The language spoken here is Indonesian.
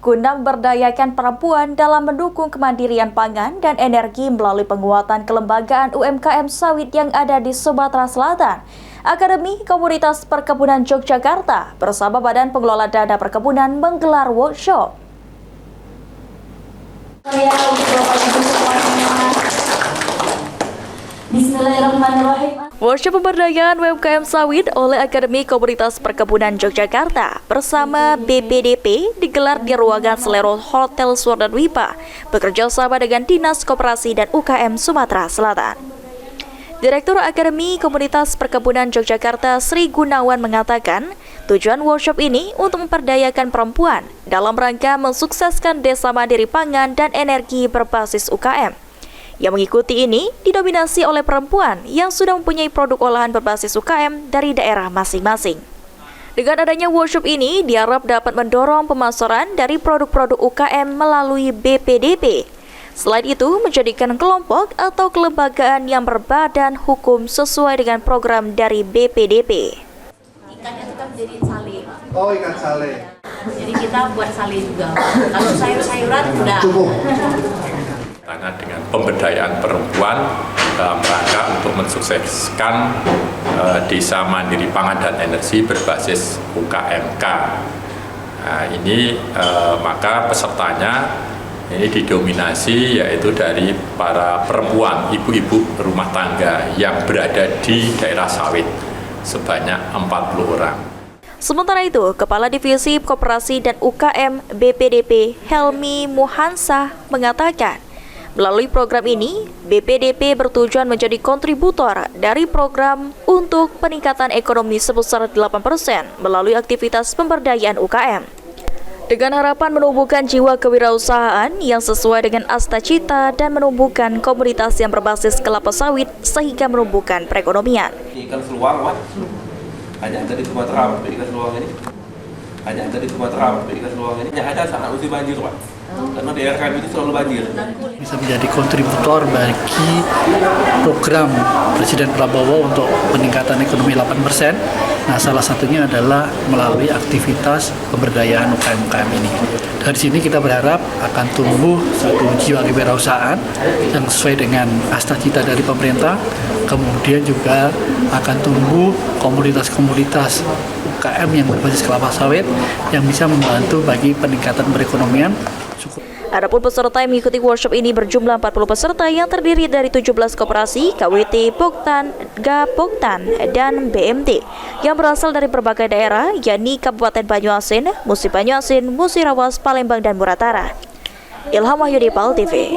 guna memberdayakan perempuan dalam mendukung kemandirian pangan dan energi melalui penguatan kelembagaan UMKM sawit yang ada di Sumatera Selatan. Akademi Komunitas Perkebunan Yogyakarta bersama Badan Pengelola Dana Perkebunan menggelar workshop. Bismillahirrahmanirrahim. Workshop pemberdayaan UMKM sawit oleh Akademi Komunitas Perkebunan Yogyakarta bersama BPDP digelar di ruangan Selero Hotel Swardanwipa bekerja sama dengan Dinas Koperasi dan UKM Sumatera Selatan. Direktur Akademi Komunitas Perkebunan Yogyakarta Sri Gunawan mengatakan, tujuan workshop ini untuk memperdayakan perempuan dalam rangka mensukseskan desa mandiri pangan dan energi berbasis UKM. Yang mengikuti ini didominasi oleh perempuan yang sudah mempunyai produk olahan berbasis UKM dari daerah masing-masing. Dengan adanya workshop ini diharap dapat mendorong pemasaran dari produk-produk UKM melalui BPDP. Selain itu, menjadikan kelompok atau kelembagaan yang berbadan hukum sesuai dengan program dari BPDP. Ikannya itu kan jadi sale. Oh, ikan sale. Jadi kita buat sale juga. Kalau sayur-sayuran udah. Cukup. Dengan pemberdayaan perempuan dalam rangka untuk mensukseskan desa mandiri pangan dan energi berbasis UKMK. Nah, ini maka pesertanya ini didominasi yaitu dari para perempuan, ibu-ibu rumah tangga yang berada di daerah sawit sebanyak 40 orang. Sementara itu, Kepala Divisi Koperasi dan UKM BPDP Helmi Muhansah mengatakan, melalui program ini, BPDP bertujuan menjadi kontributor dari program untuk peningkatan ekonomi sebesar 8% melalui aktivitas pemberdayaan UKM. Dengan harapan menumbuhkan jiwa kewirausahaan yang sesuai dengan asta-cita dan menumbuhkan komunitas yang berbasis kelapa sawit sehingga menumbuhkan perekonomian. Ikan seluang, Pak. Hanya ada di Sumatera, ikan seluang ini. Hanya ada di Sumatera, ikan seluang ini. Hanya ada saat musim banjir, Pak. Karena daerah kami itu selalu banjir. Bisa menjadi kontributor bagi program Presiden Prabowo untuk peningkatan ekonomi 8%. Nah, salah satunya adalah melalui aktivitas pemberdayaan UKM ini. Dari sini kita berharap akan tumbuh satu jiwa kewirausahaan yang sesuai dengan asta-cita dari pemerintah. Kemudian juga akan tumbuh komunitas-komunitas UKM yang berbasis kelapa sawit yang bisa membantu bagi peningkatan perekonomian. Adapun peserta yang mengikuti workshop ini berjumlah 40 peserta yang terdiri dari 17 koperasi, KWT, Poktan, Gapoktan, dan BMT yang berasal dari berbagai daerah, yakni Kabupaten Banyuasin, Musi Banyuasin, Musirawas, Palembang, dan Muratara. Ilham Wahyudi, PAL TV.